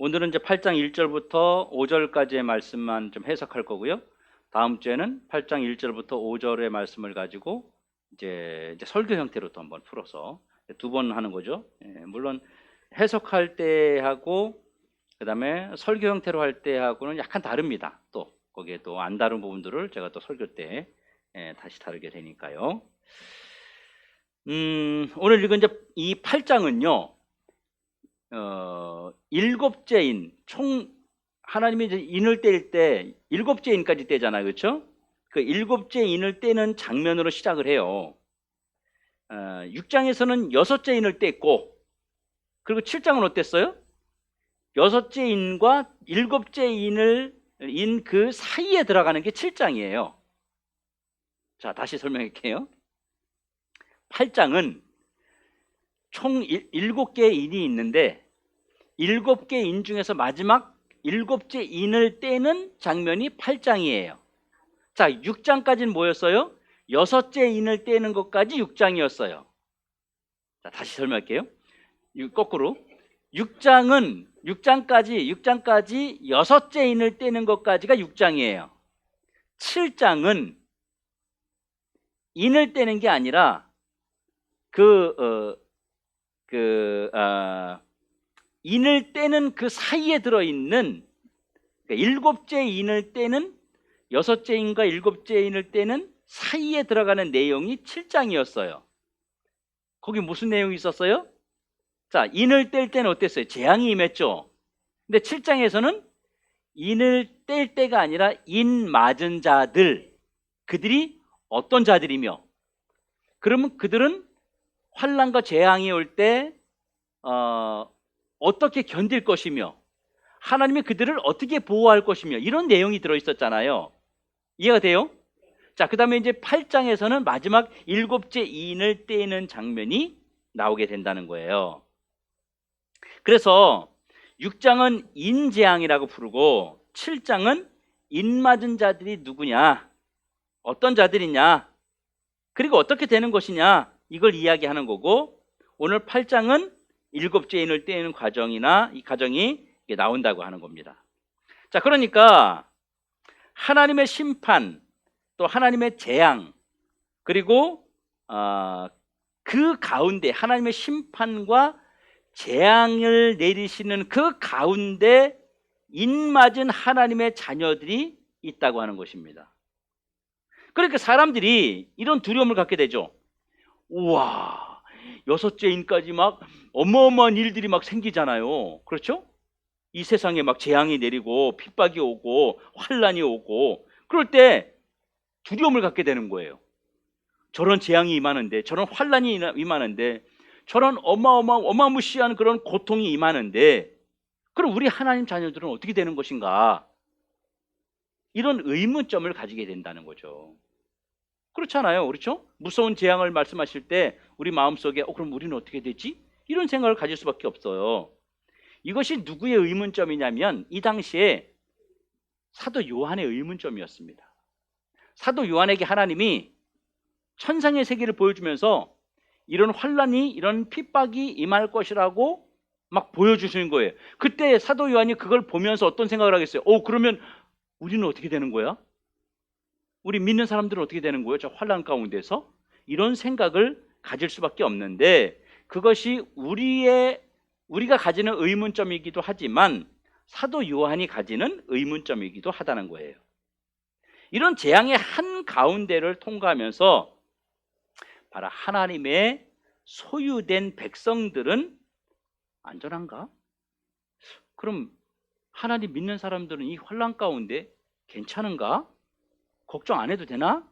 오늘은 이제 8장 1절부터 5절까지의 말씀만 좀 해석할 거고요. 다음 주에는 8장 1절부터 5절의 말씀을 가지고 이제 설교 형태로 또 한번 풀어서 두 번 하는 거죠. 물론 해석할 때하고 그다음에 설교 형태로 할 때하고는 약간 다릅니다. 또 거기에 또 안 다른 부분들을 제가 또 설교 때 다시 다루게 되니까요. 오늘 읽은 이제 이 8장은요. 일곱째 인, 총 하나님이 이제 인을 뗄 때 일곱째 인까지 떼잖아요, 그렇죠? 그 일곱째 인을 떼는 장면으로 시작을 해요. 6장에서는 여섯째 인을 뗐고, 그리고 7장은 어땠어요? 여섯째 인과 일곱째 인을 인 그 사이에 들어가는 게 7장이에요. 자, 다시 설명할게요. 8장은 총 7개의 인이 있는데 7개 인 중에서 마지막 7째 인을 떼는 장면이 8장이에요. 자, 6장까지는 뭐였어요? 6째 인을 떼는 것까지 6장이었어요. 자, 다시 설명할게요. 거꾸로 6장까지 6째 인을 떼는 것까지가 6장이에요. 7장은 인을 떼는 게 아니라 인을 떼는 그 사이에 들어있는, 그러니까 7째 인을 떼는, 6째 인과 7째 인을 떼는 사이에 들어가는 내용이 7장이었어요. 거기 무슨 내용이 있었어요? 자, 인을 뗄 때는 어땠어요? 재앙이 임했죠. 근데 7장에서는 인을 뗄 때가 아니라 인 맞은 자들, 그들이 어떤 자들이며, 그러면 그들은 환난과 재앙이 올 때 어떻게 견딜 것이며, 하나님이 그들을 어떻게 보호할 것이며, 이런 내용이 들어있었잖아요. 이해가 돼요? 자, 그 다음에 이제 8장에서는 마지막 7째 인을 떼는 장면이 나오게 된다는 거예요. 그래서 6장은 인재앙이라고 부르고 7장은 인맞은 자들이 누구냐, 어떤 자들이냐, 그리고 어떻게 되는 것이냐, 이걸 이야기하는 거고, 오늘 8장은 7째 인을 떼는 과정이나 이 과정이 나온다고 하는 겁니다. 자, 그러니까 하나님의 심판, 또 하나님의 재앙, 그리고 그 가운데 하나님의 심판과 재앙을 내리시는 그 가운데 인맞은 하나님의 자녀들이 있다고 하는 것입니다. 그러니까 사람들이 이런 두려움을 갖게 되죠. 우와, 6째 인까지 막 어마어마한 일들이 막 생기잖아요. 그렇죠? 이 세상에 막 재앙이 내리고 핍박이 오고 환란이 오고, 그럴 때 두려움을 갖게 되는 거예요. 저런 재앙이 임하는데, 저런 환란이 임하는데, 저런 어마무시한 그런 고통이 임하는데, 그럼 우리 하나님 자녀들은 어떻게 되는 것인가? 이런 의문점을 가지게 된다는 거죠. 그렇잖아요, 그렇죠? 무서운 재앙을 말씀하실 때 우리 마음속에 그럼 우리는 어떻게 되지? 이런 생각을 가질 수밖에 없어요. 이것이 누구의 의문점이냐면 이 당시에 사도 요한의 의문점이었습니다. 사도 요한에게 하나님이 천상의 세계를 보여주면서 이런 환란이, 이런 핍박이 임할 것이라고 막 보여주시는 거예요. 그때 사도 요한이 그걸 보면서 어떤 생각을 하겠어요? 그러면 우리는 어떻게 되는 거야? 우리 믿는 사람들은 어떻게 되는 거예요? 저 환란 가운데서? 이런 생각을 가질 수밖에 없는데, 그것이 우리가 가지는 의문점이기도 하지만 사도 요한이 가지는 의문점이기도 하다는 거예요. 이런 재앙의 한 가운데를 통과하면서 바로 하나님의 소유된 백성들은 안전한가? 그럼 하나님 믿는 사람들은 이 환란 가운데 괜찮은가? 걱정 안 해도 되나?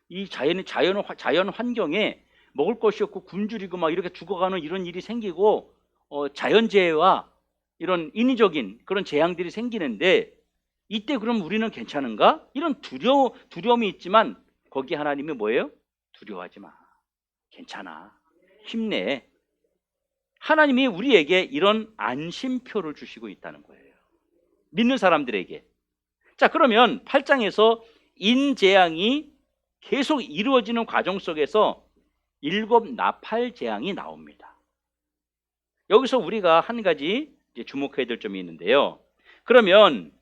이 자연 환경에 먹을 것이 없고 굶주리고 막 이렇게 죽어가는 이런 일이 생기고, 자연재해와 이런 인위적인 그런 재앙들이 생기는데, 이때 그럼 우리는 괜찮은가? 이런 두려움이 있지만 거기 하나님이 뭐예요? 두려워하지 마. 괜찮아. 힘내. 하나님이 우리에게 이런 안심표를 주시고 있다는 거예요. 믿는 사람들에게. 자, 그러면 8장에서 인재앙이 계속 이루어지는 과정 속에서 7 나팔 재앙이 나옵니다. 여기서 우리가 한 가지 이제 주목해야 될 점이 있는데요. 그러면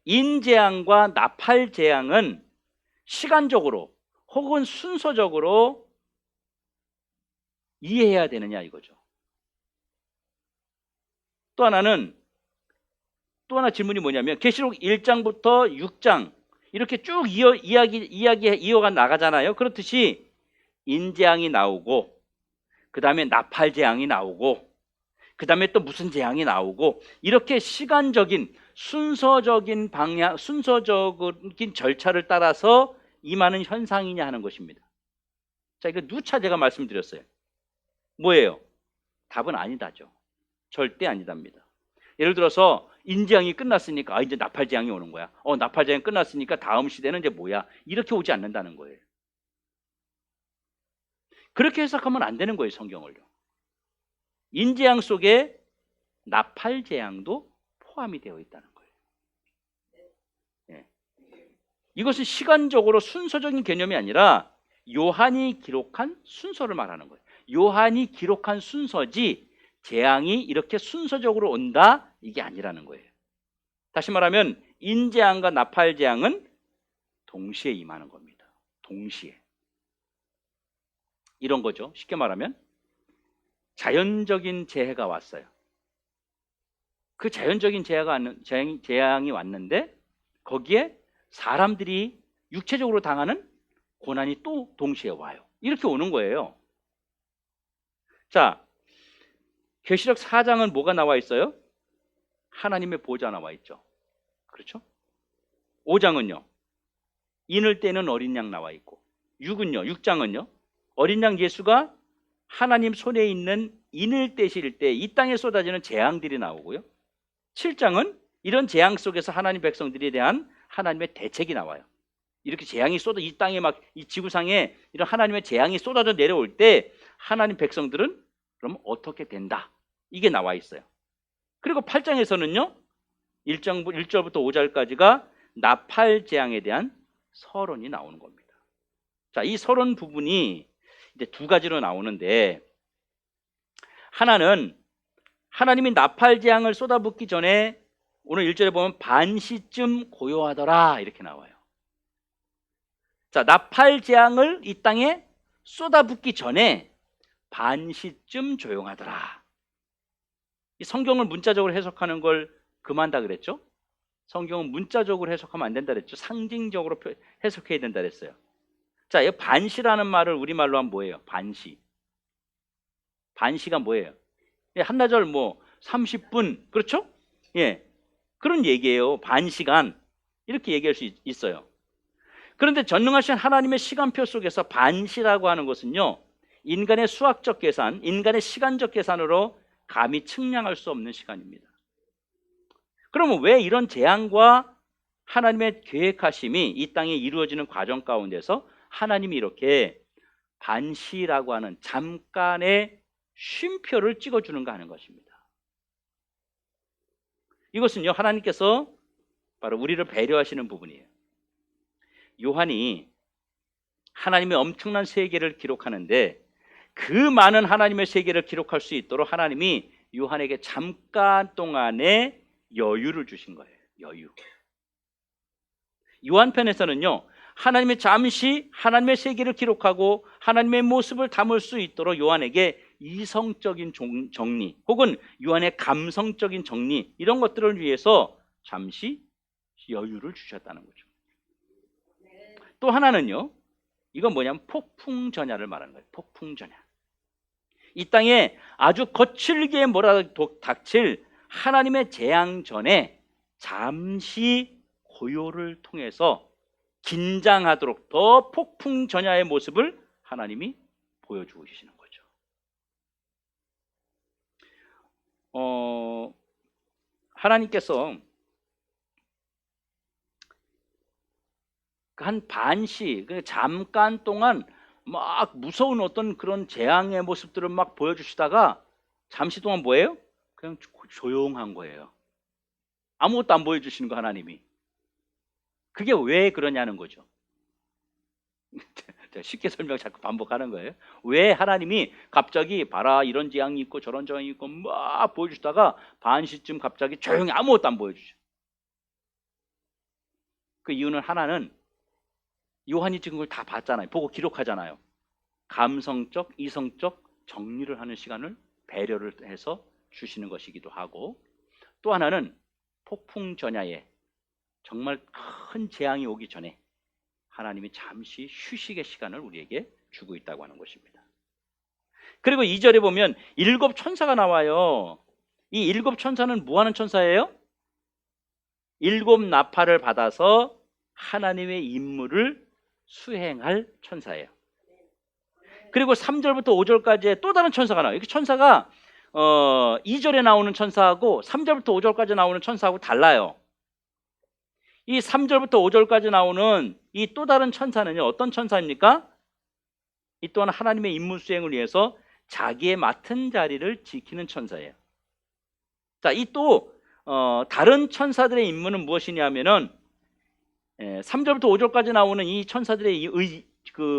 인재앙과 나팔재앙은 시간적으로 혹은 순서적으로 이해해야 되느냐 이거죠. 또 하나 질문이 뭐냐면 계시록 1장부터 6장 이렇게 쭉 이야기 이어가 나가잖아요. 그렇듯이 인재앙이 나오고 그 다음에 나팔재앙이 나오고 그 다음에 또 무슨 재앙이 나오고 이렇게 시간적인 순서적인 순서적인 절차를 따라서 임하는 현상이냐 하는 것입니다. 자, 이거 누차 제가 말씀드렸어요. 뭐예요? 답은 아니다죠. 절대 아니답니다. 예를 들어서 인재앙이 끝났으니까 이제 나팔재앙이 오는 거야. 나팔재앙이 끝났으니까 다음 시대는 이제 뭐야? 이렇게 오지 않는다는 거예요. 그렇게 해석하면 안 되는 거예요, 성경을요. 인재앙 속에 나팔재앙도 포함이 되어 있다는 거예요. 예. 이것은 시간적으로 순서적인 개념이 아니라 요한이 기록한 순서를 말하는 거예요. 요한이 기록한 순서지 재앙이 이렇게 순서적으로 온다 이게 아니라는 거예요. 다시 말하면 인재앙과 나팔재앙은 동시에 임하는 겁니다. 동시에. 이런 거죠. 쉽게 말하면 자연적인 재해가 왔어요. 그 자연적인 재앙이 왔는데 거기에 사람들이 육체적으로 당하는 고난이 또 동시에 와요. 이렇게 오는 거예요. 자, 계시록 4장은 뭐가 나와 있어요? 하나님의 보좌 나와 있죠. 그렇죠? 5장은요. 인을 떼는 어린 양 나와 있고 6장은요. 어린 양 예수가 하나님 손에 있는 인을 떼실 때 이 땅에 쏟아지는 재앙들이 나오고요. 7장은 이런 재앙 속에서 하나님 백성들에 대한 하나님의 대책이 나와요. 이렇게 재앙이 이 땅에 막 이 지구상에 이런 하나님의 재앙이 쏟아져 내려올 때 하나님 백성들은 그럼 어떻게 된다? 이게 나와 있어요. 그리고 8장에서는요. 1절부터 5절까지가 나팔 재앙에 대한 서론이 나오는 겁니다. 자, 이 서론 부분이 이제 두 가지로 나오는데 하나는 하나님이 나팔 재앙을 쏟아붓기 전에 오늘 1절에 보면 반시쯤 고요하더라 이렇게 나와요. 자, 나팔 재앙을 이 땅에 쏟아붓기 전에 반시쯤 조용하더라. 이 성경을 문자적으로 해석하는 걸 그만다 그랬죠? 성경은 문자적으로 해석하면 안 된다 그랬죠? 상징적으로 해석해야 된다 그랬어요. 자, 이 반시라는 말을 우리말로 하면 뭐예요? 반시. 반시가 뭐예요? 한나절 30분 그렇죠? 예, 그런 얘기예요. 반시간 이렇게 얘기할 수 있어요. 그런데 전능하신 하나님의 시간표 속에서 반시라고 하는 것은요, 인간의 수학적 계산, 인간의 시간적 계산으로 감히 측량할 수 없는 시간입니다. 그러면 왜 이런 재앙과 하나님의 계획하심이 이 땅에 이루어지는 과정 가운데서 하나님이 이렇게 반시라고 하는 잠깐의 쉼표를 찍어주는가 하는 것입니다. 이것은요, 하나님께서 바로 우리를 배려하시는 부분이에요. 요한이 하나님의 엄청난 세계를 기록하는데 그 많은 하나님의 세계를 기록할 수 있도록 하나님이 요한에게 잠깐 동안의 여유를 주신 거예요. 여유. 요한편에서는요, 하나님의 잠시 하나님의 세계를 기록하고 하나님의 모습을 담을 수 있도록 요한에게 이성적인 정리 혹은 요한의 감성적인 정리 이런 것들을 위해서 잠시 여유를 주셨다는 거죠. 또 하나는요, 이건 뭐냐면 폭풍전야를 말하는 거예요. 폭풍전야. 이 땅에 아주 거칠게 닥칠 하나님의 재앙 전에 잠시 고요를 통해서 긴장하도록 더 폭풍전야의 모습을 하나님이 보여주시는 거죠. 하나님께서 한 반시, 잠깐 동안 막 무서운 어떤 그런 재앙의 모습들을 막 보여주시다가 잠시 동안 뭐예요? 그냥 조용한 거예요. 아무것도 안 보여주시는 거 하나님이. 그게 왜 그러냐는 거죠. 제가 쉽게 설명 자꾸 반복하는 거예요. 왜 하나님이 갑자기 봐라 이런 재앙이 있고 저런 재앙이 있고 막 보여주다가 반시쯤 갑자기 조용히 아무것도 안 보여주죠. 그 이유는 하나는 요한이 찍은 걸 다 봤잖아요. 보고 기록하잖아요. 감성적, 이성적 정리를 하는 시간을 배려를 해서 주시는 것이기도 하고, 또 하나는 폭풍 전야에 정말 큰 재앙이 오기 전에 하나님이 잠시 휴식의 시간을 우리에게 주고 있다고 하는 것입니다. 그리고 2절에 보면 7 천사가 나와요. 이 7 천사는 뭐 하는 천사예요? 7 나팔을 받아서 하나님의 임무를 수행할 천사예요. 그리고 3절부터 5절까지의 또 다른 천사가 나와요. 이렇게 천사가 2절에 나오는 천사하고 3절부터 5절까지 나오는 천사하고 달라요. 이 3절부터 5절까지 나오는 이 또 다른 천사는요, 어떤 천사입니까? 이 또한 하나님의 임무 수행을 위해서 자기의 맡은 자리를 지키는 천사예요. 자, 이 또 다른 천사들의 임무는 무엇이냐면은 3절부터 5절까지 나오는 이 천사들의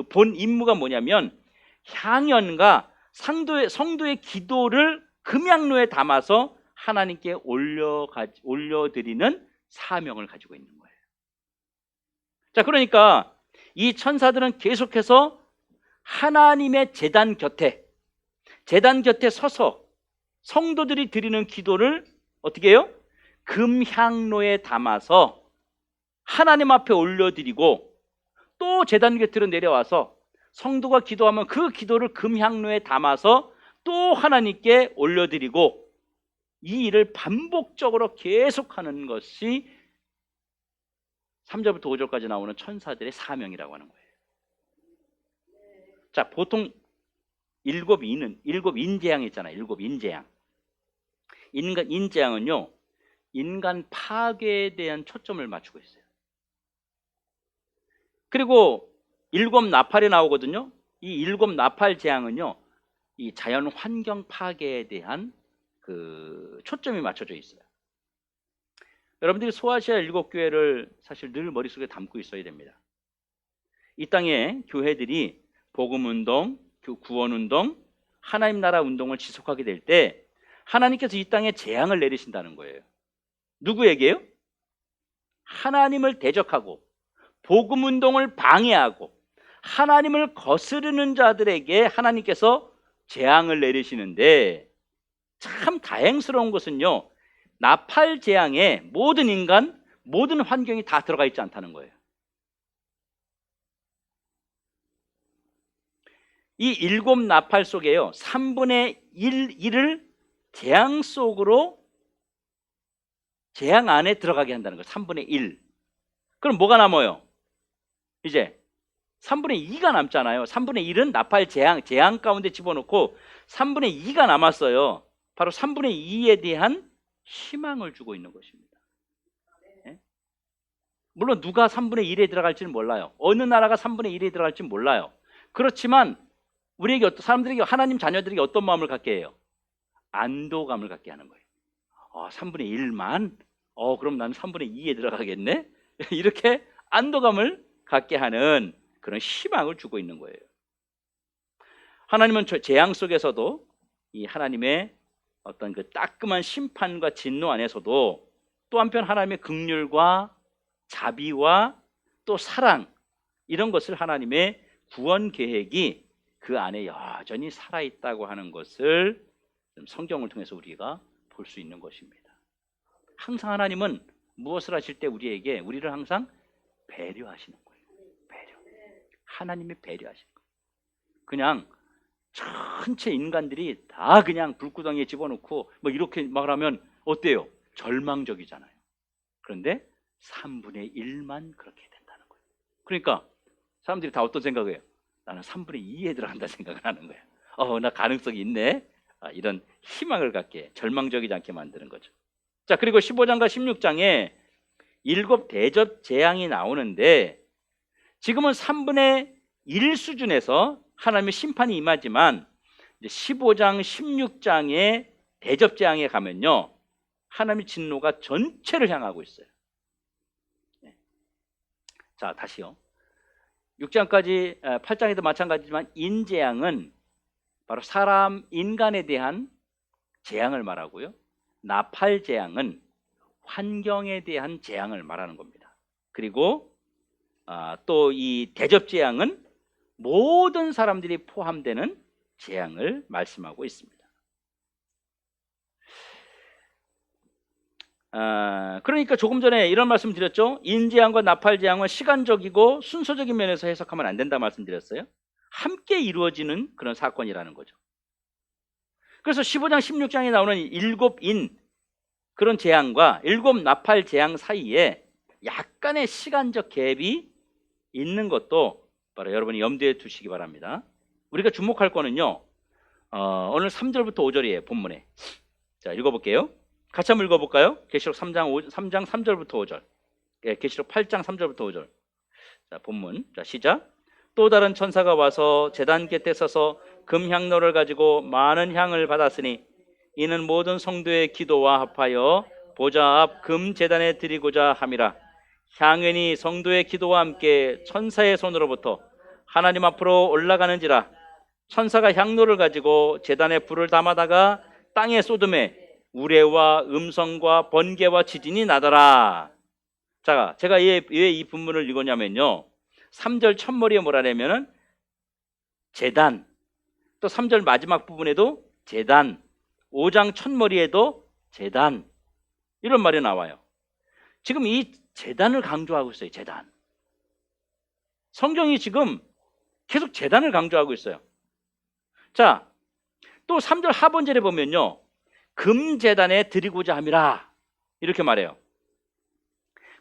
본 임무가 뭐냐면 향연과 성도의 기도를 금양로에 담아서 하나님께 올려드리는 사명을 가지고 있는 거예요. 자, 그러니까 이 천사들은 계속해서 하나님의 제단 곁에 서서 성도들이 드리는 기도를 어떻게 해요? 금향로에 담아서 하나님 앞에 올려드리고, 또 제단 곁으로 내려와서 성도가 기도하면 그 기도를 금향로에 담아서 또 하나님께 올려드리고, 이 일을 반복적으로 계속하는 것이 3절부터 5절까지 나오는 천사들의 사명이라고 하는 거예요. 자, 보통 7 인재앙 있잖아요. 7 인재앙. 인재앙은요, 인간 파괴에 대한 초점을 맞추고 있어요. 그리고 7 나팔이 나오거든요. 이 7 나팔 재앙은요, 이 자연 환경 파괴에 대한 그 초점이 맞춰져 있어요. 여러분들이 소아시아 7교회를 사실 늘 머릿속에 담고 있어야 됩니다. 이 땅에 교회들이 복음운동, 구원운동, 하나님 나라 운동을 지속하게 될 때 하나님께서 이 땅에 재앙을 내리신다는 거예요. 누구에게요? 하나님을 대적하고 복음운동을 방해하고 하나님을 거스르는 자들에게 하나님께서 재앙을 내리시는데, 참 다행스러운 것은요, 나팔 재앙에 모든 인간, 모든 환경이 다 들어가 있지 않다는 거예요. 이 7 나팔 속에요, 3분의 1을 재앙 속으로, 재앙 안에 들어가게 한다는 거예요. 3분의 1. 그럼 뭐가 남아요? 이제 3분의 2가 남잖아요. 3분의 1은 나팔 재앙 가운데 집어넣고 3분의 2가 남았어요. 바로 3분의 2에 대한 희망을 주고 있는 것입니다. 네? 물론 누가 3분의 1에 들어갈지는 몰라요. 어느 나라가 3분의 1에 들어갈지는 몰라요. 그렇지만 우리에게 사람들에게, 하나님 자녀들에게 어떤 마음을 갖게 해요? 안도감을 갖게 하는 거예요. 3분의 1만? 그럼 나는 3분의 2에 들어가겠네? 이렇게 안도감을 갖게 하는 그런 희망을 주고 있는 거예요. 하나님은 재앙 속에서도 이 하나님의 어떤 그 따끔한 심판과 진노 안에서도 또 한편 하나님의 긍휼과 자비와 또 사랑, 이런 것을, 하나님의 구원 계획이 그 안에 여전히 살아있다고 하는 것을 성경을 통해서 우리가 볼 수 있는 것입니다. 항상 하나님은 무엇을 하실 때 우리를 항상 배려하시는 거예요. 하나님이 배려하시는 거예요. 그냥 전체 인간들이 다 그냥 불구덩이에 집어넣고 뭐 이렇게 말하면 어때요? 절망적이잖아요. 그런데 3분의 1만 그렇게 된다는 거예요. 그러니까 사람들이 다 어떤 생각을 해요? 나는 3분의 2에 들어간다 생각을 하는 거예요. 나 가능성이 있네. 이런 희망을 갖게, 절망적이지 않게 만드는 거죠. 자, 그리고 15장과 16장에 7 대접 재앙이 나오는데, 지금은 3분의 1 수준에서 하나님의 심판이 임하지만 15장, 16장의 대접 재앙에 가면요, 하나님의 진노가 전체를 향하고 있어요. 자, 다시요. 15장, 16장에 대접 재앙이 나오는데, 지금은 3분의 1 수준에서 하나님의 심판이 임하지만 15장, 16장의 대접 재앙에 가면요, 하나님의 진노가 전체를 향하고 있어요. 15장, 16장의 대접 재앙에 가면요, 하나님의 진노가 전체를 향하고 있어요. 6장까지 8장에도 마찬가지지만 인재앙은 바로 사람 인간에 대한 재앙을 말하고요. 나팔재앙은 환경에 대한 재앙을 말하는 겁니다. 그리고 또 이 대접재앙은 모든 사람들이 포함되는 재앙을 말씀하고 있습니다. 그러니까 조금 전에 이런 말씀 드렸죠. 인재앙과 나팔재앙은 시간적이고 순서적인 면에서 해석하면 안 된다 말씀드렸어요. 함께 이루어지는 그런 사건이라는 거죠. 그래서 15장 16장에 나오는 일곱 인 그런 재앙과 일곱 나팔 재앙 사이에 약간의 시간적 갭이 있는 것도 바로 여러분이 염두에 두시기 바랍니다. 우리가 주목할 거는요, 오늘 3절부터 5절이에요. 본문에. 자, 읽어볼게요. 같이 한번 읽어볼까요? 계시록 3장 3절부터 5절. 계시록 8장 3절부터 5절. 자, 본문. 자, 시작. 또 다른 천사가 와서 제단 곁에 서서 금향로를 가지고 많은 향을 받았으니 이는 모든 성도의 기도와 합하여 보좌 앞 금 제단에 드리고자 함이라. 향연이 성도의 기도와 함께 천사의 손으로부터 하나님 앞으로 올라가는지라. 천사가 향로를 가지고 제단에 불을 담아다가 땅에 쏟음에 우레와 음성과 번개와 지진이 나더라. 자, 제가 왜 이 본문을 읽었냐면요, 3절 첫머리에 뭐라냐면은 제단, 또 3절 마지막 부분에도 제단, 5장 첫머리에도 제단, 이런 말이 나와요. 지금 이 제단을 강조하고 있어요. 제단. 성경이 지금 계속 제단을 강조하고 있어요. 자, 또 3절 하반절에 보면요, 금제단에 드리고자 함이라 이렇게 말해요.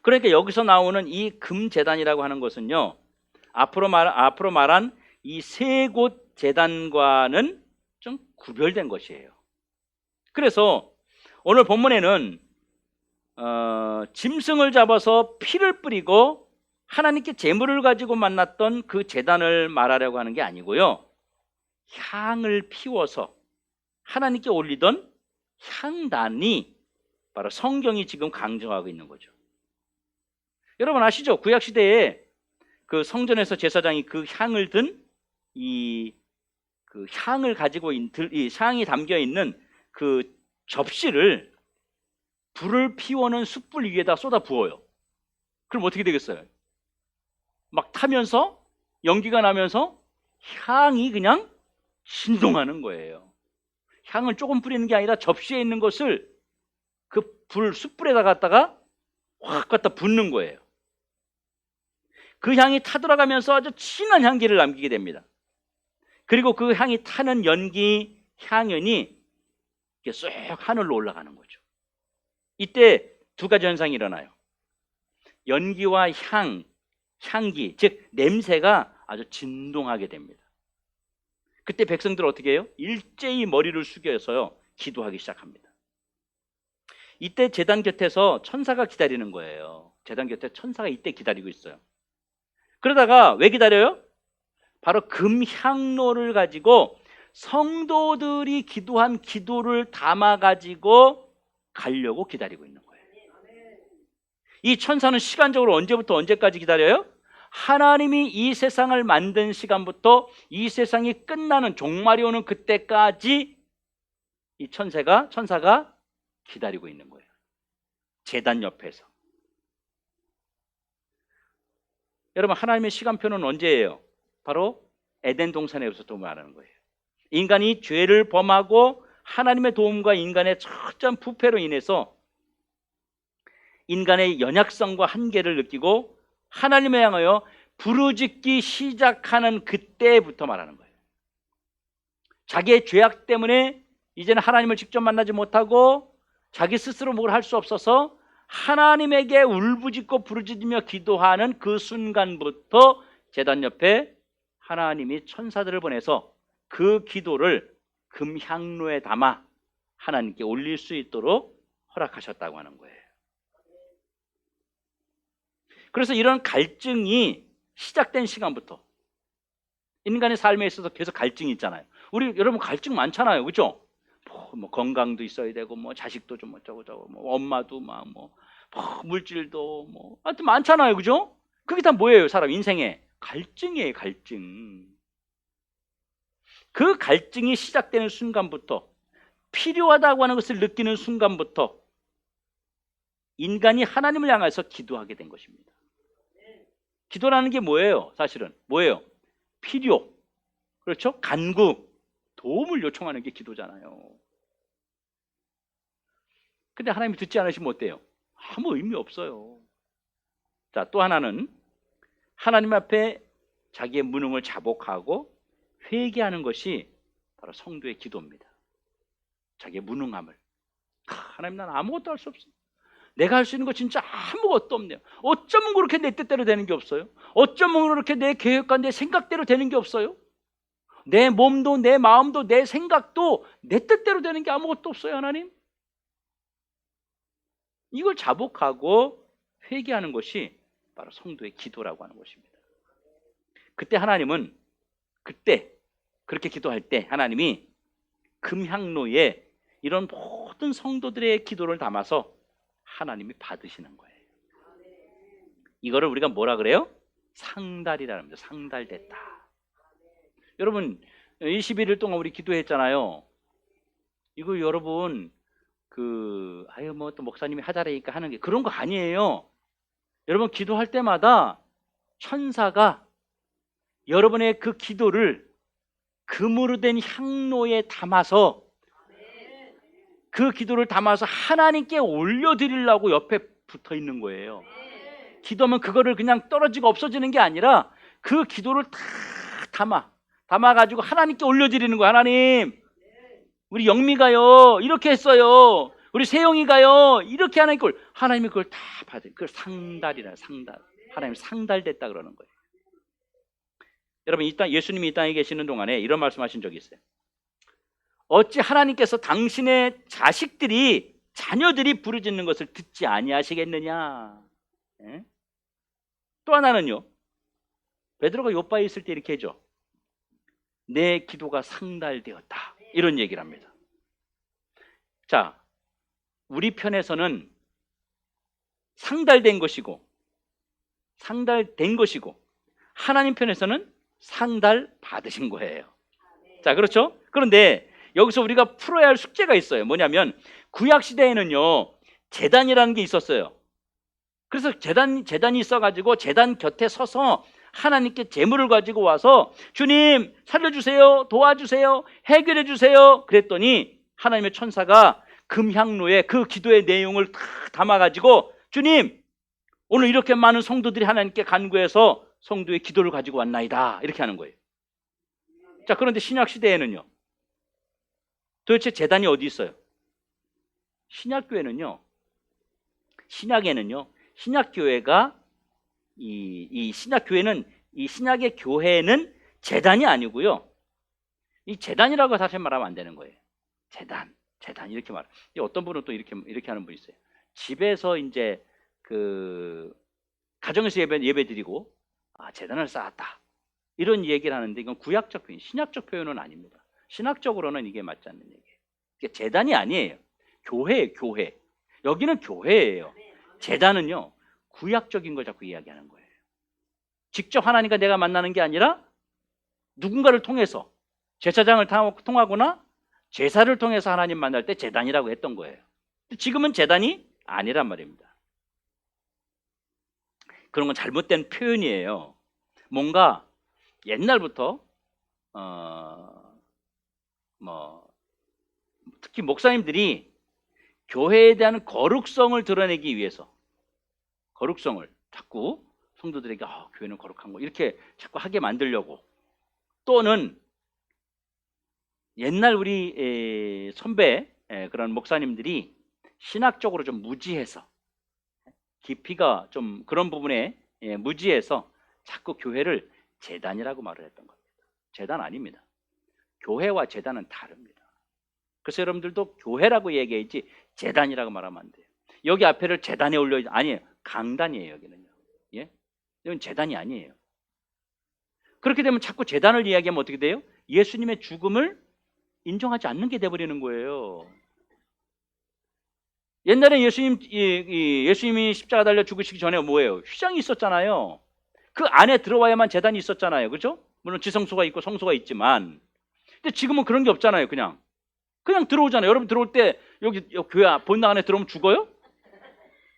그러니까 여기서 나오는 이 금제단이라고 하는 것은요, 앞으로 말한 이 세 곳 제단과는 좀 구별된 것이에요. 그래서 오늘 본문에는 짐승을 잡아서 피를 뿌리고 하나님께 제물을 가지고 만났던 그 제단을 말하려고 하는 게 아니고요, 향을 피워서 하나님께 올리던 향단이 바로 성경이 지금 강조하고 있는 거죠. 여러분 아시죠? 구약 시대에 그 성전에서 제사장이 그 향을 든 그 향을 가지고 이 향이 담겨 있는 그 접시를 불을 피우는 숯불 위에다 쏟아 부어요. 그럼 어떻게 되겠어요? 막 타면서 연기가 나면서 향이 그냥 진동하는 거예요. 향을 조금 뿌리는 게 아니라 접시에 있는 것을 그 숯불에다 갖다가 확 갖다 붓는 거예요. 그 향이 타들어가면서 아주 진한 향기를 남기게 됩니다. 그리고 그 향이 타는 연기, 향연이 쏙 하늘로 올라가는 거죠. 이때 두 가지 현상이 일어나요. 연기와 향기, 즉 냄새가 아주 진동하게 됩니다. 그때 백성들 어떻게 해요? 일제히 머리를 숙여서요, 기도하기 시작합니다. 이때 제단 곁에서 천사가 기다리는 거예요. 제단 곁에 천사가 이때 기다리고 있어요. 그러다가 왜 기다려요? 바로 금향로를 가지고 성도들이 기도한 기도를 담아 가지고 가려고 기다리고 있는 거예요. 이 천사는 시간적으로 언제부터 언제까지 기다려요? 하나님이 이 세상을 만든 시간부터 이 세상이 끝나는 종말이 오는 그때까지 이 천사가 기다리고 있는 거예요. 제단 옆에서. 여러분 하나님의 시간표는 언제예요? 바로 에덴 동산에서부터 말하는 거예요. 인간이 죄를 범하고 하나님의 도움과 인간의 철저한 부패로 인해서 인간의 연약성과 한계를 느끼고 하나님을 향하여 부르짖기 시작하는 그때부터 말하는 거예요. 자기의 죄악 때문에 이제는 하나님을 직접 만나지 못하고 자기 스스로 뭘 할 수 없어서 하나님에게 울부짖고 부르짖으며 기도하는 그 순간부터 제단 옆에 하나님이 천사들을 보내서 그 기도를 금향로에 담아 하나님께 올릴 수 있도록 허락하셨다고 하는 거예요. 그래서 이런 갈증이 시작된 시간부터 인간의 삶에 있어서 계속 갈증이 있잖아요. 우리 여러분 갈증 많잖아요, 그렇죠? 뭐 건강도 있어야 되고, 뭐 자식도 좀 어쩌고 뭐 엄마도 막 뭐 물질도 뭐 하여튼 많잖아요, 그죠? 그게 다 뭐예요, 사람 인생에 갈증이에요, 갈증. 그 갈증이 시작되는 순간부터, 필요하다고 하는 것을 느끼는 순간부터 인간이 하나님을 향해서 기도하게 된 것입니다. 기도라는 게 뭐예요? 사실은 뭐예요? 필요, 그렇죠? 간구, 도움을 요청하는 게 기도잖아요. 근데 하나님이 듣지 않으시면 어때요? 아무 의미 없어요. 자, 또 하나는 하나님 앞에 자기의 무능을 자복하고 회개하는 것이 바로 성도의 기도입니다. 자기의 무능함을. 하나님, 난 아무것도 할 수 없어. 내가 할 수 있는 거 진짜 아무것도 없네요. 어쩌면 그렇게 내 뜻대로 되는 게 없어요? 어쩌면 그렇게 내 계획과 내 생각대로 되는 게 없어요? 내 몸도 내 마음도 내 생각도 내 뜻대로 되는 게 아무것도 없어요, 하나님? 이걸 자복하고 회개하는 것이 바로 성도의 기도라고 하는 것입니다. 그때 하나님은, 그때 그렇게 기도할 때 하나님이 금향로에 이런 모든 성도들의 기도를 담아서 하나님이 받으시는 거예요. 이거를 우리가 뭐라 그래요? 상달이라는 겁니다. 상달됐다. 여러분, 21일 동안 우리 기도했잖아요. 이거 여러분 뭐 또 목사님이 하자라니까 하는 게 그런 거 아니에요. 여러분, 기도할 때마다 천사가 여러분의 그 기도를 금으로 된 향로에 담아서, 그 기도를 담아서 하나님께 올려드리려고 옆에 붙어 있는 거예요. 기도하면 그거를 그냥 떨어지고 없어지는 게 아니라 그 기도를 다 담아가지고 하나님께 올려드리는 거예요. 하나님, 우리 영미가요 이렇게 했어요. 우리 세영이가요 이렇게 하는 걸 하나님이 그걸 다 받아요. 그걸 상달이라, 상달. 하나님 상달됐다 그러는 거예요. 여러분, 예수님이 이 땅에 계시는 동안에 이런 말씀하신 적이 있어요. 어찌 하나님께서 당신의 자녀들이 부르짖는 것을 듣지 아니하시겠느냐. 예? 또 하나는요, 베드로가 요바에 있을 때 이렇게 해줘. 내 기도가 상달되었다, 이런 얘기를 합니다. 자, 우리 편에서는 상달된 것이고 하나님 편에서는 상달 받으신 거예요. 자, 그렇죠? 그런데 여기서 우리가 풀어야 할 숙제가 있어요. 뭐냐면 구약 시대에는요 제단이라는 게 있었어요. 그래서 제단이 있어가지고 제단 곁에 서서 하나님께 제물을 가지고 와서 주님 살려주세요, 도와주세요, 해결해 주세요 그랬더니 하나님의 천사가 금향로에 그 기도의 내용을 다 담아가지고 주님, 오늘 이렇게 많은 성도들이 하나님께 간구해서 성도의 기도를 가지고 왔나이다, 이렇게 하는 거예요. 자, 그런데 신약 시대에는요 도대체 제단이 어디 있어요? 신약에는요 신약교회가 이 신약의 교회는 제단이 아니고요. 이 제단이라고 사실 말하면 안 되는 거예요. 제단 이렇게 말. 어떤 분은 또 이렇게 하는 분이 있어요. 집에서 이제 가정에서 예배 드리고 제단을 쌓았다, 이런 얘기를 하는데 이건 구약적 표현, 신약적 표현은 아닙니다. 신학적으로는 이게 맞지 않는 얘기예요. 이게 제단이 아니에요. 교회예요, 교회. 여기는 교회예요. 제단은요 구약적인 걸 자꾸 이야기하는 거예요. 직접 하나님과 내가 만나는 게 아니라 누군가를 통해서, 제사장을 통하거나 제사를 통해서 하나님 만날 때 제단이라고 했던 거예요. 지금은 제단이 아니란 말입니다. 그런 건 잘못된 표현이에요. 뭔가 옛날부터 특히 목사님들이 교회에 대한 거룩성을 드러내기 위해서, 거룩성을 자꾸 성도들에게 교회는 거룩한 거 이렇게 자꾸 하게 만들려고, 또는 옛날 우리 선배 그런 목사님들이 신학적으로 좀 무지해서, 깊이가 좀 그런 부분에 무지해서 자꾸 교회를 제단이라고 말을 했던 겁니다. 제단 아닙니다. 교회와 제단은 다릅니다. 그래서 여러분들도 교회라고 얘기해야지 제단이라고 말하면 안 돼요. 여기 앞에를 제단에 올려, 아니에요. 강단이에요, 여기는요. 예? 이건 제단이 아니에요. 그렇게 되면 자꾸 제단을 이야기하면 어떻게 돼요? 예수님의 죽음을 인정하지 않는 게 돼버리는 거예요. 옛날에 예수님이 십자가 달려 죽으시기 전에 뭐예요? 휘장이 있었잖아요. 그 안에 들어와야만 재단이 있었잖아요. 그죠? 물론 지성소가 있고 성소가 있지만. 근데 지금은 그런 게 없잖아요. 그냥 들어오잖아요. 여러분 들어올 때 여기 교회 본당 안에 들어오면 죽어요?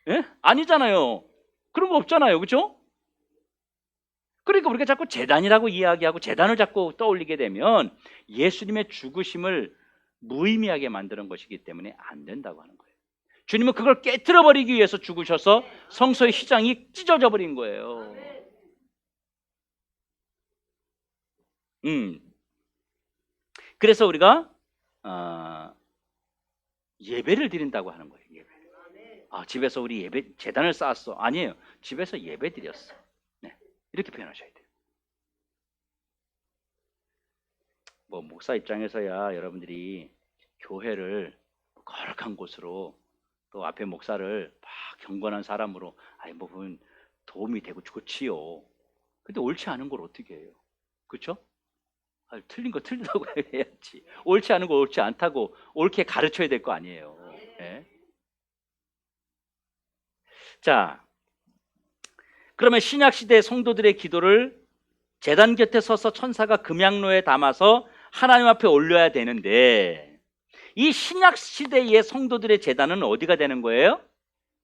예? 아니잖아요. 그런 거 없잖아요. 그죠? 그러니까 우리가 자꾸 재단이라고 이야기하고 재단을 자꾸 떠올리게 되면 예수님의 죽으심을 무의미하게 만드는 것이기 때문에 안 된다고 하는 거예요. 주님은 그걸 깨트려 버리기 위해서 죽으셔서 성소의 휘장이 찢어져 버린 거예요. 그래서 우리가 예배를 드린다고 하는 거예요. 예배. 집에서 우리 예배 재단을 쌓았어. 아니에요. 집에서 예배 드렸어. 네. 이렇게 표현하셔야 돼요. 뭐 목사 입장에서야 여러분들이 교회를 거룩한 곳으로 또 앞에 목사를 막 경건한 사람으로 뭐 보면 도움이 되고 좋지요. 근데 옳지 않은 걸 어떻게 해요? 그렇죠? 틀린 거 틀리다고 해야지. 옳지 않은 거 옳지 않다고 옳게 가르쳐야 될 거 아니에요. 네. 자, 그러면 신약 시대 성도들의 기도를 제단 곁에 서서 천사가 금양로에 담아서 하나님 앞에 올려야 되는데, 이 신약 시대의 성도들의 제단은 어디가 되는 거예요?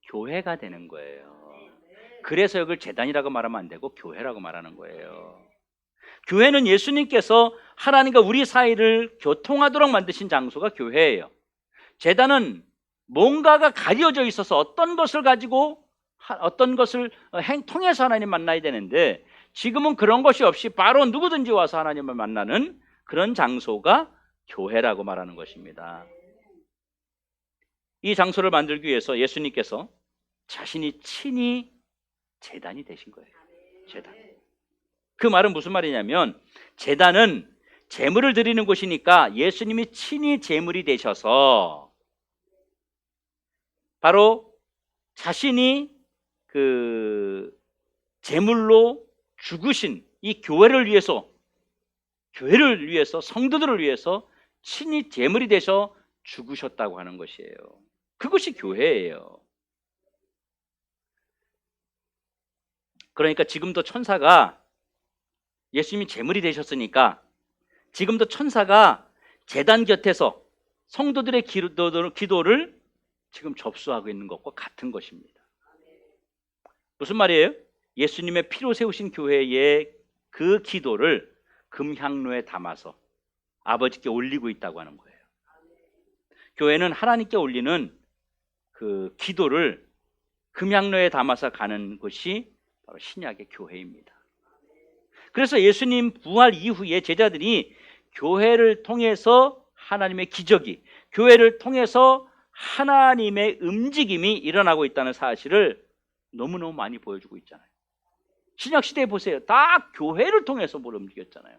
교회가 되는 거예요. 그래서 이걸 제단이라고 말하면 안 되고 교회라고 말하는 거예요. 교회는 예수님께서 하나님과 우리 사이를 교통하도록 만드신 장소가 교회예요. 제단은 뭔가가 가려져 있어서 어떤 것을 가지고 어떤 것을 통해서 하나님 만나야 되는데, 지금은 그런 것이 없이 바로 누구든지 와서 하나님을 만나는 그런 장소가 교회라고 말하는 것입니다. 이 장소를 만들기 위해서 예수님께서 자신이 친히 제단이 되신 거예요. 제단. 그 말은 무슨 말이냐면, 제단은 제물을 드리는 곳이니까 예수님이 친히 제물이 되셔서 바로 자신이 그 제물로 죽으신 이 교회를 위해서 성도들을 위해서 친히 제물이 되셔 죽으셨다고 하는 것이에요. 그것이 교회예요. 그러니까 지금도 천사가 예수님이 제물이 되셨으니까 지금도 천사가 제단 곁에서 성도들의 기도를 지금 접수하고 있는 것과 같은 것입니다. 무슨 말이에요? 예수님의 피로 세우신 교회의 그 기도를 금향로에 담아서 아버지께 올리고 있다고 하는 거예요. 교회는 하나님께 올리는 그 기도를 금향로에 담아서 가는 것이 바로 신약의 교회입니다. 그래서 예수님 부활 이후에 제자들이 교회를 통해서 하나님의 기적이, 교회를 통해서 하나님의 움직임이 일어나고 있다는 사실을 너무너무 많이 보여주고 있잖아요. 신약시대에 보세요. 다 교회를 통해서 뭘 움직였잖아요.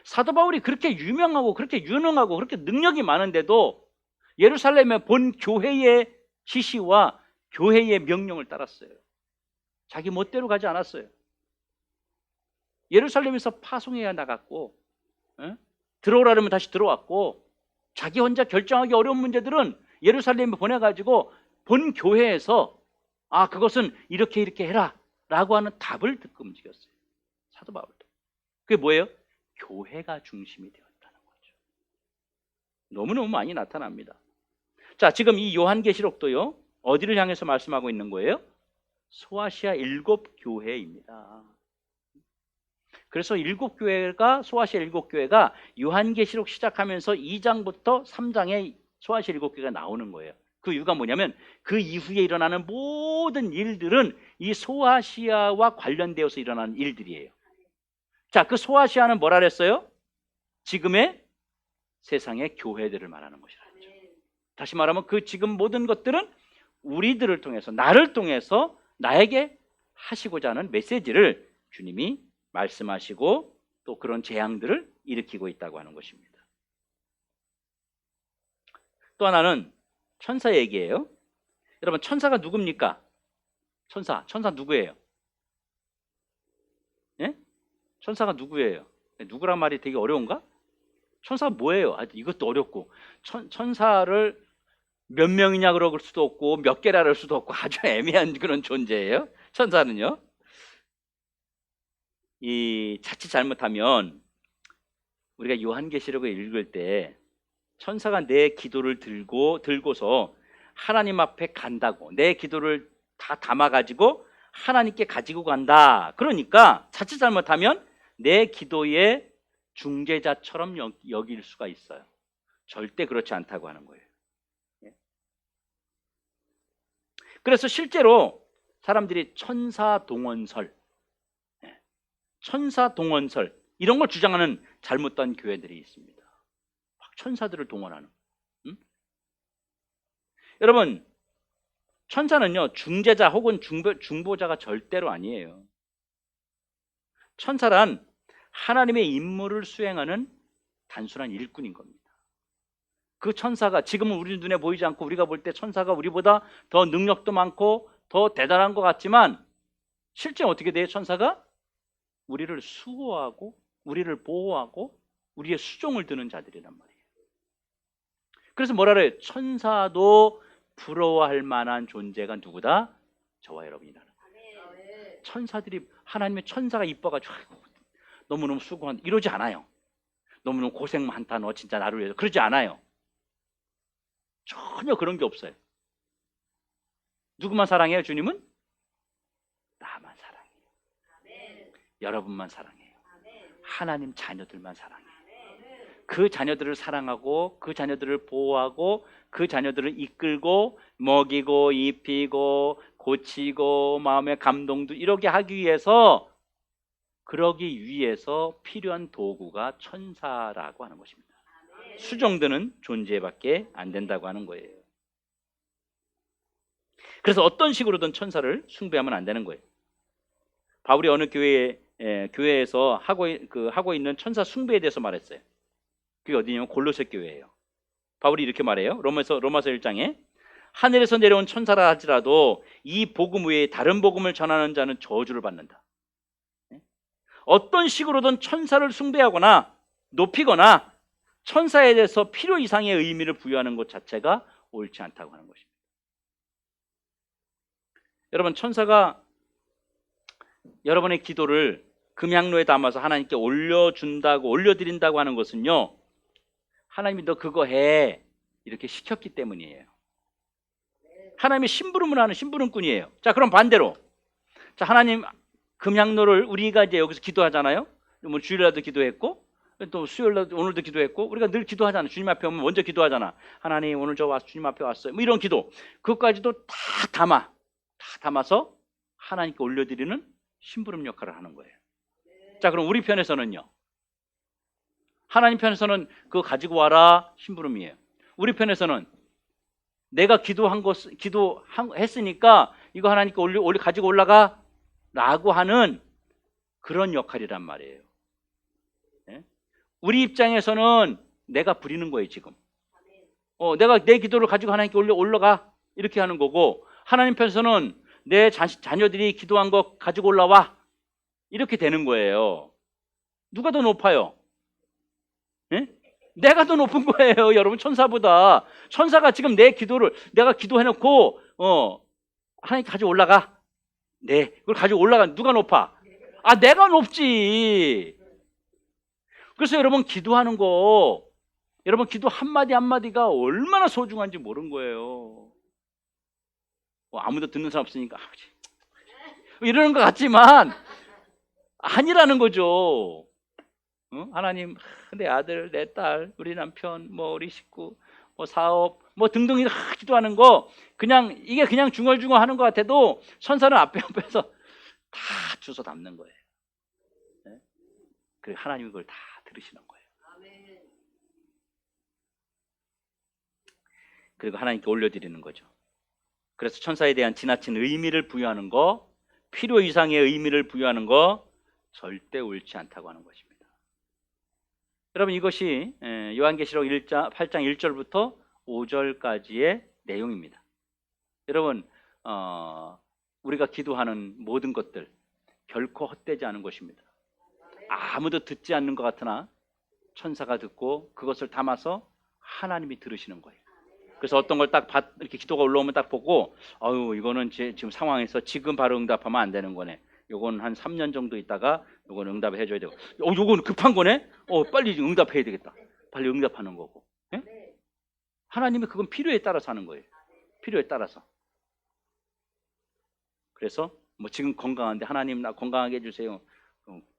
사도 바울이 그렇게 유명하고 그렇게 유능하고 그렇게 능력이 많은데도 예루살렘에 본 교회의 지시와 교회의 명령을 따랐어요. 자기 멋대로 가지 않았어요. 예루살렘에서 파송해야 나갔고, 들어오라면 다시 들어왔고, 자기 혼자 결정하기 어려운 문제들은 예루살렘에 보내가지고 본 교회에서 그것은 이렇게 해라 라고 하는 답을 듣고 움직였어요. 사도 바울도. 그게 뭐예요? 교회가 중심이 되었다는 거죠. 너무너무 많이 나타납니다. 자, 지금 이 요한계시록도요, 어디를 향해서 말씀하고 있는 거예요? 소아시아 7교회입니다. 그래서 7교회가, 소아시아 7교회가 요한계시록 시작하면서 2장부터 3장에 소아시아 7교회가 나오는 거예요. 그 이유가 뭐냐면 그 이후에 일어나는 모든 일들은 이 소아시아와 관련되어서 일어나는 일들이에요. 자, 그 소아시아는 뭐라 그랬어요? 지금의 세상의 교회들을 말하는 것이라 했죠. 다시 말하면 그 지금 모든 것들은 우리들을 통해서, 나를 통해서 나에게 하시고자 하는 메시지를 주님이 말씀하시고 또 그런 재앙들을 일으키고 있다고 하는 것입니다. 또 하나는 천사 얘기예요. 여러분, 천사가 누굽니까? 천사 누구예요? 예? 천사가 누구예요? 누구란 말이 되게 어려운가? 천사가 뭐예요? 이것도 어렵고, 천사를 몇 명이냐 그럴 수도 없고 몇 개라 그럴 수도 없고 아주 애매한 그런 존재예요. 천사는요. 이 자칫 잘못하면 우리가 요한계시록을 읽을 때 천사가 내 기도를 들고서 하나님 앞에 간다고, 내 기도를 다 담아가지고 하나님께 가지고 간다. 그러니까 자칫 잘못하면 내 기도의 중재자처럼 여길 수가 있어요. 절대 그렇지 않다고 하는 거예요. 그래서 실제로 사람들이 천사 동원설 이런 걸 주장하는 잘못된 교회들이 있습니다. 막 천사들을 동원하는. 여러분, 천사는요 중재자 혹은 중보자가 절대로 아니에요. 천사란 하나님의 임무를 수행하는 단순한 일꾼인 겁니다. 그 천사가 지금은 우리 눈에 보이지 않고 우리가 볼 때 천사가 우리보다 더 능력도 많고 더 대단한 것 같지만 실제 어떻게 돼요? 천사가 우리를 수호하고 우리를 보호하고 우리의 수종을 드는 자들이란 말이에요. 그래서 뭐라 그래요? 천사도 부러워할 만한 존재가 누구다? 저와 여러분이라는 거예요. 천사들이, 하나님의 천사가 이뻐가지고 너무너무 수고한다 이러지 않아요. 너무너무 고생 많다 너 진짜 나를 위해서 그러지 않아요. 전혀 그런 게 없어요. 누구만 사랑해요? 주님은? 나만 사랑해요. 여러분만 사랑해요. 하나님 자녀들만 사랑해요. 그 자녀들을 사랑하고 그 자녀들을 보호하고 그 자녀들을 이끌고 먹이고 입히고 고치고 마음의 감동도 이렇게 하기 위해서, 그러기 위해서 필요한 도구가 천사라고 하는 것입니다. 수종드는 존재밖에 안 된다고 하는 거예요. 그래서 어떤 식으로든 천사를 숭배하면 안 되는 거예요. 바울이 어느 교회에서 하고 있는 천사 숭배에 대해서 말했어요. 그게 어디냐면 골로새 교회예요. 바울이 이렇게 말해요. 로마서 1장에 하늘에서 내려온 천사라 할지라도 이 복음 외에 다른 복음을 전하는 자는 저주를 받는다. 어떤 식으로든 천사를 숭배하거나 높이거나 천사에 대해서 필요 이상의 의미를 부여하는 것 자체가 옳지 않다고 하는 것입니다. 여러분, 천사가 여러분의 기도를 금향로에 담아서 하나님께 올려드린다고 하는 것은요, 하나님이 너 그거 해 이렇게 시켰기 때문이에요. 하나님이 심부름을 하는 심부름꾼이에요. 자, 그럼 반대로, 자, 하나님 금향로를 우리가 이제 여기서 기도하잖아요. 뭐 주일날도 기도했고 또 수요일날 오늘도 기도했고 우리가 늘 기도하잖아요. 주님 앞에 오면 먼저 기도하잖아. 하나님 오늘 저 와서 주님 앞에 왔어요. 뭐 이런 기도, 그것까지도 다 담아서 하나님께 올려드리는 심부름 역할을 하는 거예요. 자, 그럼 우리 편에서는요, 하나님 편에서는 그거 가지고 와라 심부름이에요. 우리 편에서는 내가 기도했으니까 이거 하나님께 가지고 올라가 라고 하는 그런 역할이란 말이에요. 네? 우리 입장에서는 내가 부리는 거예요. 지금 내가 내 기도를 가지고 하나님께 올라가 이렇게 하는 거고, 하나님 편에서는 내 자녀들이 기도한 거 가지고 올라와 이렇게 되는 거예요. 누가 더 높아요? 네? 내가 더 높은 거예요. 여러분, 천사보다. 천사가 지금 내 기도를 내가 기도해놓고 하나님 가지고 올라가. 네, 그걸 가지고 올라가. 누가 높아? 아, 내가 높지. 그래서 여러분, 기도하는 거, 여러분 기도 한마디 한마디가 얼마나 소중한지 모르는 거예요. 아무도 듣는 사람 없으니까 이러는 것 같지만 아니라는 거죠. 하나님, 내 아들, 내 딸, 우리 남편, 뭐 우리 식구, 뭐 사업, 뭐 등등 기도하는 거, 이게 그냥 중얼중얼 하는 것 같아도 천사는 앞에서 다 주워 담는 거예요. 네? 그리고 하나님이 그걸 다 들으시는 거예요. 그리고 하나님께 올려드리는 거죠. 그래서 천사에 대한 지나친 의미를 부여하는 거, 필요 이상의 의미를 부여하는 거 절대 옳지 않다고 하는 것입니다. 여러분, 이것이 요한계시록 8장 1절부터 5절까지의 내용입니다. 여러분, 우리가 기도하는 모든 것들 결코 헛되지 않은 것입니다. 아무도 듣지 않는 것 같으나 천사가 듣고 그것을 담아서 하나님이 들으시는 거예요. 그래서 어떤 걸 딱 이렇게 기도가 올라오면 딱 보고, 이거는 지금 상황에서 지금 바로 응답하면 안 되는 거네. 요건 한 3년 정도 있다가 요건 응답을 해줘야 되고, 요건 급한 거네. 빨리 응답해야 되겠다. 빨리 응답하는 거고. 예? 하나님이 그건 필요에 따라서 하는 거예요. 필요에 따라서. 그래서 뭐 지금 건강한데 하나님 나 건강하게 해주세요.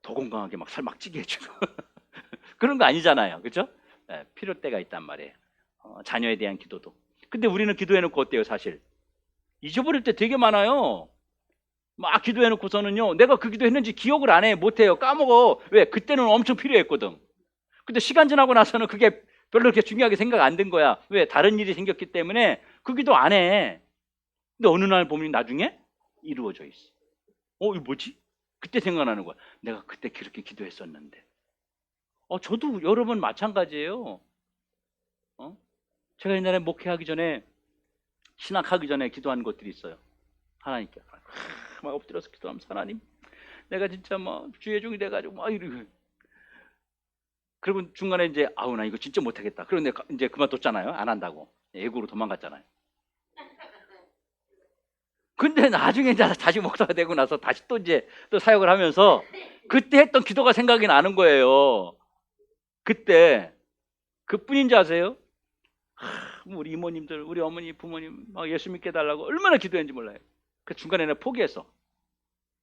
더 건강하게 막 살 막 찌게 해주고 그런 거 아니잖아요, 그렇죠? 필요 때가 있단 말이에요. 자녀에 대한 기도도. 근데 우리는 기도해놓고 어때요, 사실? 잊어버릴 때 되게 많아요. 막 기도해놓고서는요, 내가 그 기도했는지 기억을 안 해, 못해요, 까먹어. 왜? 그때는 엄청 필요했거든. 근데 시간 지나고 나서는 그게 별로 그렇게 중요하게 생각 안 든 거야. 왜? 다른 일이 생겼기 때문에 그 기도 안 해. 근데 어느 날 보면 나중에 이루어져 있어. 이거 뭐지? 그때 생각나는 거야. 내가 그때 그렇게 기도했었는데. 저도 여러 번 마찬가지예요. 제가 옛날에 목회하기 전에, 신학하기 전에 기도한 것들이 있어요. 하나님께 막 엎드려서 기도하면서, 하나님, 내가 진짜 막 주의 종이 돼가지고 막 이러고. 그리고 중간에 이제 나 이거 진짜 못하겠다. 그런데 이제 그만뒀잖아요. 안 한다고. 애국으로 도망갔잖아요. 근데 나중에 이제 다시 목사가 되고 나서 다시 또 이제 또 사역을 하면서 그때 했던 기도가 생각이 나는 거예요. 그때 그뿐인지 아세요? 우리 이모님들, 우리 어머니, 부모님 막 예수 믿게 해달라고 얼마나 기도했는지 몰라요. 그 중간에는 포기했어.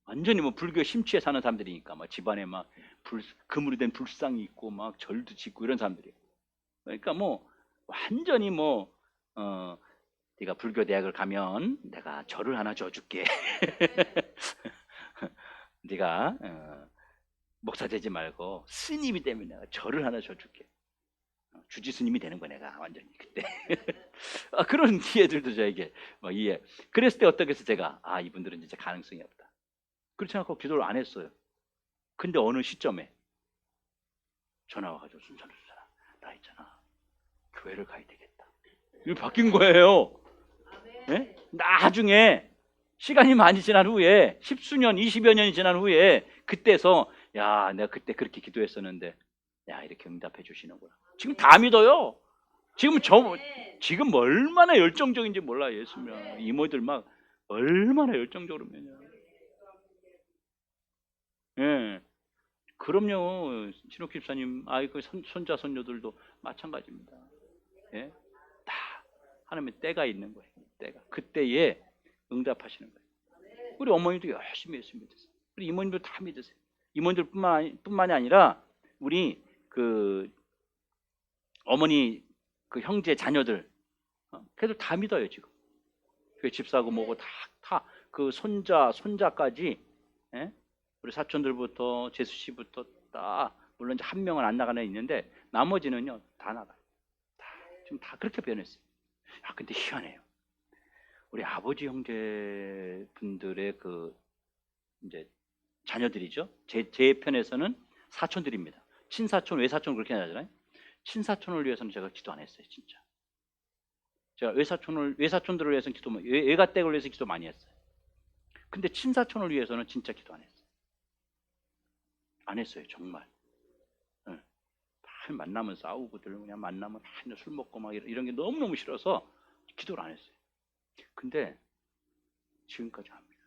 완전히 뭐 불교 심취해 사는 사람들이니까 막 집안에 막 금으로 된 불상이 있고 막 절도 짓고 이런 사람들이에요. 그러니까 뭐 완전히 뭐 네가 불교 대학을 가면 내가 절을 하나 줘줄게. 네가 목사 되지 말고 스님이 되면 내가 절을 하나 줘줄게. 주지 스님이 되는 거 내가 완전히 그때. 그런 기회들도 저에게 막 이해. 그랬을 때 어떻게 해서 제가 이분들은 진짜 가능성이 없다. 그렇지 않고 기도를 안 했어요. 근데 어느 시점에 전화 와가지고, 순찬아 나 있잖아, 교회를 가야 되겠다. 이거 바뀐 거예요. 네? 나중에 시간이 많이 지난 후에, 10수년 20여 년이 지난 후에 그때서 야, 내가 그때 그렇게 기도했었는데 야, 이렇게 응답해 주시는구나. 지금 다 믿어요. 지금 얼마나 열정적인지 몰라요. 예수면 이모들 막 얼마나 열정적으로 면요. 예, 그럼요. 신옥 집사님, 그 손자 손녀들도 마찬가지입니다. 예, 다 하나님의 때가 있는 거예요. 때가 그때에 응답하시는 거예요. 우리 어머니도 열심히 믿으세요. 우리 이모님도 다 믿으세요. 이모님들뿐만이 아니라 우리 그 어머니 그 형제 자녀들, 걔들 다 믿어요 지금. 그 집사고 뭐고 다 그 손자까지. 예? 우리 사촌들부터 재수 씨부터 다, 물론 이제 한 명은 안 나가는 애 있는데 나머지는요 다 나가요. 지금 다 그렇게 변했어요. 근데 희한해요. 우리 아버지 형제분들의 그 이제 자녀들이죠. 제 편에서는 사촌들입니다. 친사촌, 외사촌 그렇게 하잖아요. 친사촌을 위해서는 제가 기도 안 했어요, 진짜. 제가 외사촌들을 위해서는 외가댁을 위해서 기도 많이 했어요. 근데 친사촌을 위해서는 진짜 기도 안 했어요. 안 했어요, 정말. 네. 만나면 싸우고들, 그냥 만나면 술 먹고 막 이런 게 너무너무 싫어서 기도를 안 했어요. 근데 지금까지 합니다.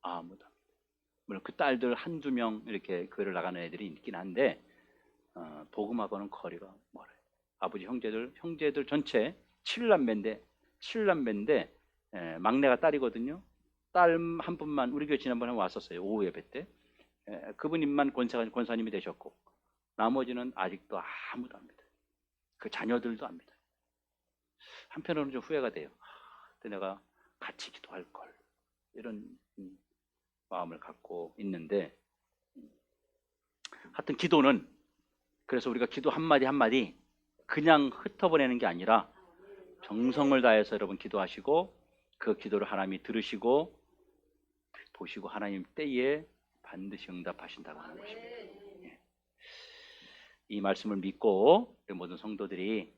아무도 합니다. 물론 그 딸들 한두 명 이렇게 교회를 나가는 애들이 있긴 한데 복음하고는 거리가 멀어요. 아버지 형제들 전체 7남매인데 막내가 딸이거든요. 딸 한 분만 우리 교회 지난번에 왔었어요. 오후 예배 때. 그분님만 권사님이 되셨고 나머지는 아직도 아무도 안 믿어요. 그 자녀들도 안 믿어요. 한편으로는 좀 후회가 돼요. 그때 내가 같이 기도할 걸, 이런 마음을 갖고 있는데, 하여튼 기도는, 그래서 우리가 기도 한마디 한마디 그냥 흩어보내는 게 아니라 정성을 다해서 여러분 기도하시고 그 기도를 하나님이 들으시고 보시고 하나님 때에 반드시 응답하신다고 하는 것입니다. 이 말씀을 믿고 우리 모든 성도들이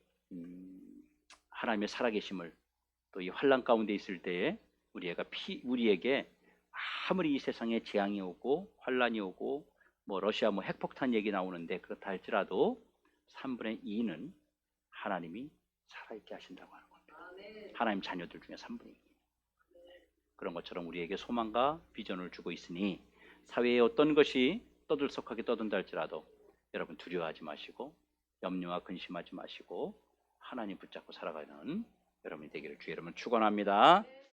하나님의 살아계심을, 또 이 환난 가운데 있을 때에 우리에게 아무리 이 세상에 재앙이 오고 환난이 오고 뭐 러시아 핵폭탄 얘기 나오는데 그렇다 할지라도 3분의 2는 하나님이 살아있게 하신다고 하는 겁니다. 하나님 자녀들 중에 3분의 2. 그런 것처럼 우리에게 소망과 비전을 주고 있으니 사회에 어떤 것이 떠들썩하게 떠든다 할지라도 여러분 두려워하지 마시고 염려와 근심하지 마시고 하나님 붙잡고 살아가는 여러분이 되기를 주의 이름으로 축원합니다.